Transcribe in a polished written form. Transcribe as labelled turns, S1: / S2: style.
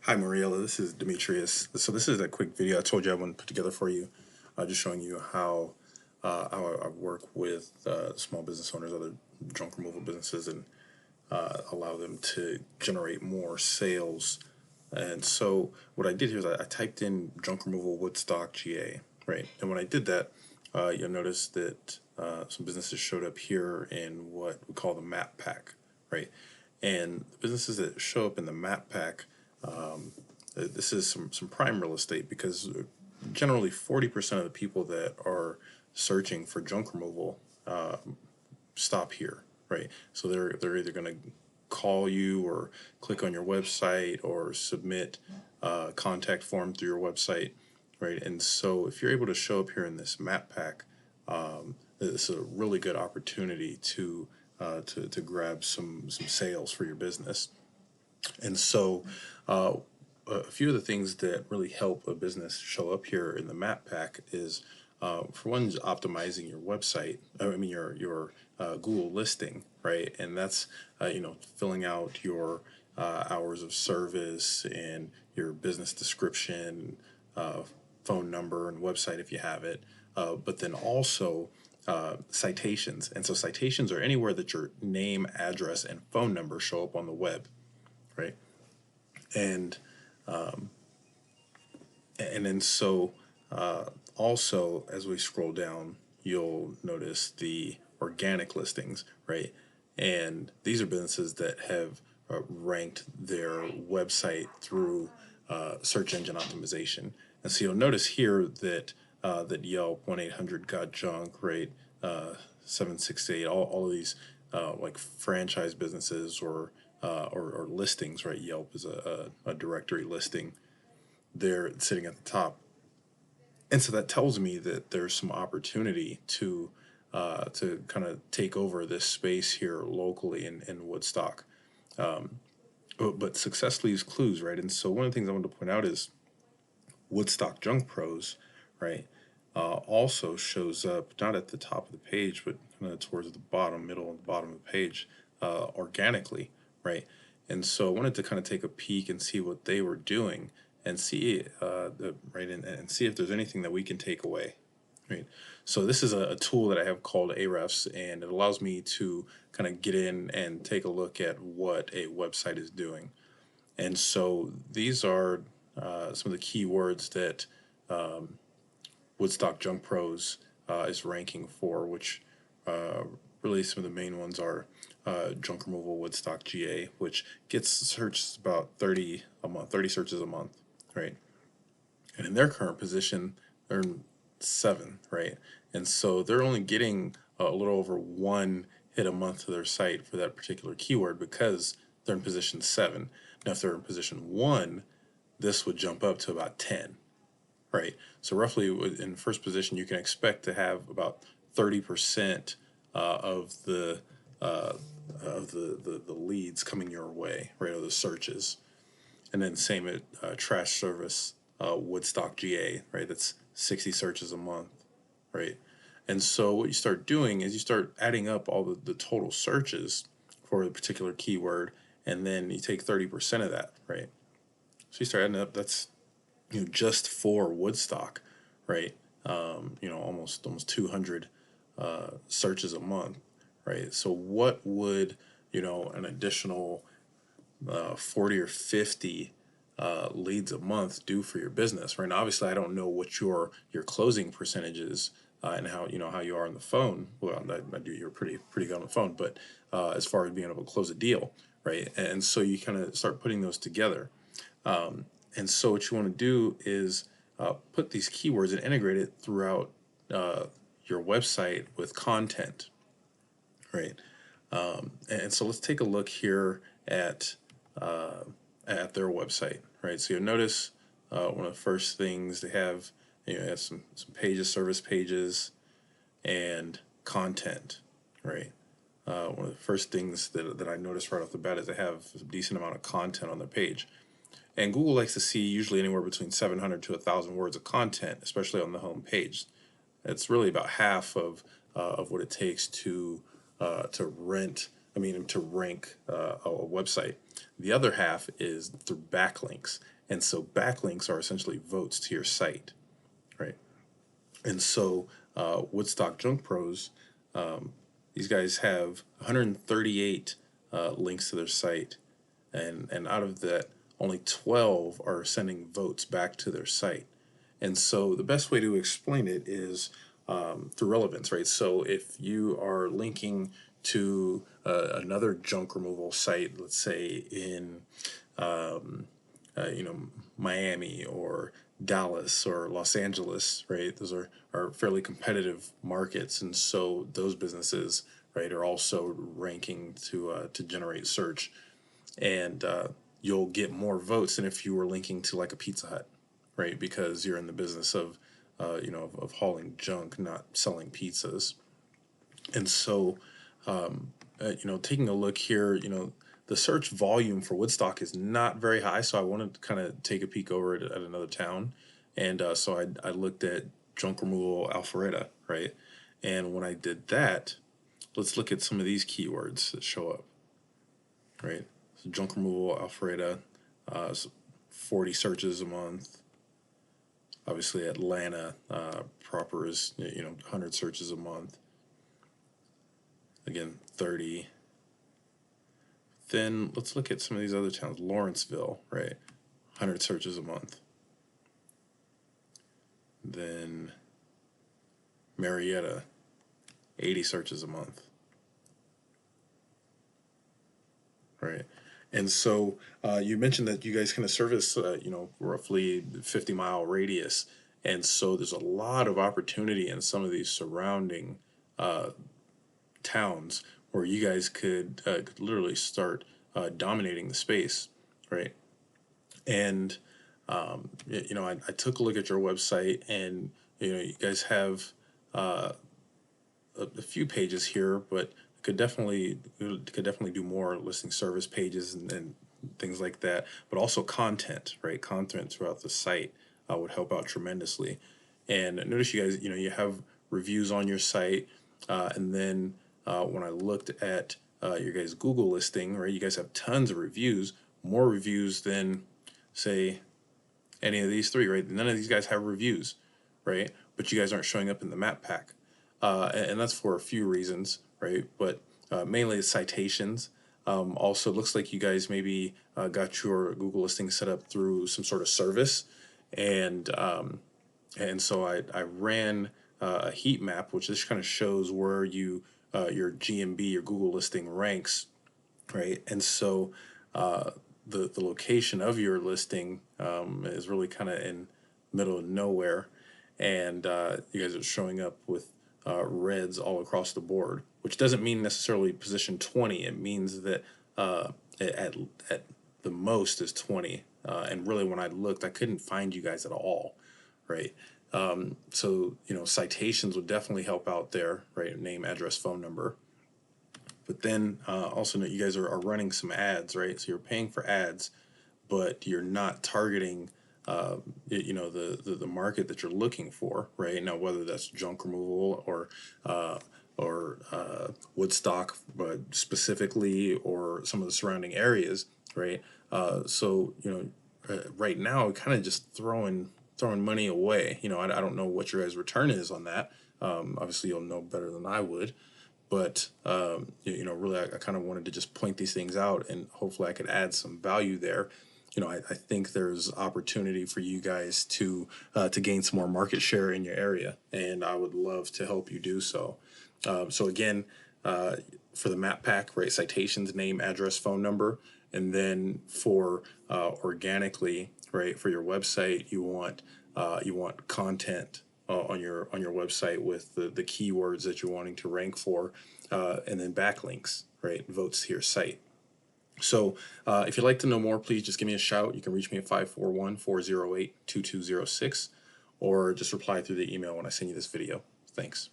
S1: Hi Mariella, this is Demetrius. So this is a quick video I told you I want to put together for you, just showing you how I work with small business owners, other junk removal businesses, and allow them to generate more sales. And so what I did here is I typed in junk removal Woodstock GA, right? And when I did that, you'll notice that some businesses showed up here in what we call the map pack, right? And the businesses that show up in the map pack, this is some prime real estate, because generally 40% of the people that are searching for junk removal stop here, right? So they're either going to call you or click on your website or submit a contact form through your website, right? And so if you're able to show up here in this map pack, this is a really good opportunity to grab some sales for your business. And so a few of the things that really help a business show up here in the map pack is, for one, is optimizing your website. I mean your Google listing, right? And that's filling out your hours of service and your business description, phone number, and website if you have it. But then also citations. And so citations are anywhere that your name, address, and phone number show up on the web, right? And and then so also, as we scroll down, you'll notice the organic listings, right? And these are businesses that have ranked their website through search engine optimization. And so you'll notice here that that Yelp, 1-800-GOT-JUNK, right? 768, all of these like franchise businesses or listings, right? Yelp is a directory listing. They're sitting at the top. And so that tells me that there's some opportunity to kind of take over this space here locally in Woodstock. But success leaves clues, right? And so one of the things I want to point out is Woodstock Junk Pros, right? Also shows up not at the top of the page, but kind of towards the bottom, middle, and bottom of the page, organically, right? And so I wanted to kind of take a peek and see what they were doing and see, right, and see if there's anything that we can take away, right? So this is a tool that I have called Ahrefs, and it allows me to kind of get in and take a look at what a website is doing. And so these are some of the keywords that Woodstock Junk Pros is ranking for, which really some of the main ones are junk removal Woodstock GA, which gets searched about 30 a month, 30 searches a month, right? And in their current position, they're in 7, right? And so they're only getting a little over 1 hit a month to their site for that particular keyword because they're in position 7. Now, if they're in position 1, this would jump up to about 10, right? So roughly in first position, you can expect to have about 30% of the leads coming your way, right, or the searches. And then same at trash service Woodstock GA, right? That's 60 searches a month, right? And so what you start doing is you start adding up all the total searches for a particular keyword, and then you take 30% of that, right? So you start adding up. That's just for Woodstock, right? Almost 200 searches a month, right? So what would an additional 40 or 50 leads a month do for your business, right? Now, obviously, I don't know what your closing percentage is and how how you are on the phone. Well, I do. You're pretty good on the phone, but as far as being able to close a deal, right? And so you kind of start putting those together. And so what you want to do is put these keywords and integrate it throughout your website with content, right? And so let's take a look here at their website, right? So you'll notice one of the first things they have, have some pages, service pages, and content, right? One of the first things that I noticed right off the bat is they have a decent amount of content on their page. And Google likes to see usually anywhere between 700 to 1,000 words of content, especially on the home page. It's really about half of what it takes to rank a website. The other half is through backlinks. And so backlinks are essentially votes to your site, right? And so Woodstock Junk Pros, these guys have 138 links to their site, and out of that, only 12 are sending votes back to their site. And so the best way to explain it is through relevance, right? So if you are linking to another junk removal site, let's say in you know, Miami or Dallas or Los Angeles, right? Those are fairly competitive markets, and so those businesses, right, are also ranking to generate search, and you'll get more votes than if you were linking to like a Pizza Hut, right? Because you're in the business of of hauling junk, not selling pizzas. And so taking a look here, the search volume for Woodstock is not very high, so I wanted to kind of take a peek over at another town, and so I looked at junk removal Alpharetta, right? And when I did that, let's look at some of these keywords that show up, right? So junk removal Alpharetta, 40 searches a month. Obviously, Atlanta proper is 100 searches a month. Again, 30. Then let's look at some of these other towns. Lawrenceville, right? 100 searches a month. Then Marietta, 80 searches a month, right? And so you mentioned that you guys kind of service, roughly 50-mile radius. And so there's a lot of opportunity in some of these surrounding towns where you guys could literally start dominating the space, right? And I took a look at your website, and you guys have a few pages here, but could definitely do more listing service pages and things like that. But also content, right? Content throughout the site would help out tremendously. And notice you guys, you have reviews on your site, and then when I looked at your guys' Google listing, right, you guys have tons of reviews, more reviews than say any of these three, right? None of these guys have reviews, right? But you guys aren't showing up in the map pack. And that's for a few reasons, right? But mainly the citations. Also, looks like you guys maybe got your Google listing set up through some sort of service, and so I ran a heat map, which just kind of shows where your GMB, your Google listing ranks, right? And so the location of your listing is really kind of in middle of nowhere, and you guys are showing up with reds all across the board, which doesn't mean necessarily position 20. It means that at the most is 20, and really when I looked, I couldn't find you guys at all, right? So citations would definitely help out there, right? Name, address, phone number. But then also note you guys are running some ads, right? So you're paying for ads, but you're not targeting the market that you're looking for, right? Now, whether that's junk removal or Woodstock, but specifically, or some of the surrounding areas, right? Right now, kind of just throwing money away. I don't know what your guys' return is on that. Obviously, you'll know better than I would. But really, I kind of wanted to just point these things out, and hopefully, I could add some value there. I think there's opportunity for you guys to gain some more market share in your area, and I would love to help you do so. So again, for the map pack, right? Citations, name, address, phone number, and then for organically, right? For your website, you want content on your website with the keywords that you're wanting to rank for, and then backlinks, right? Votes to your site. So if you'd like to know more, please just give me a shout. You can reach me at 541-408-2206, or just reply through the email when I send you this video. Thanks.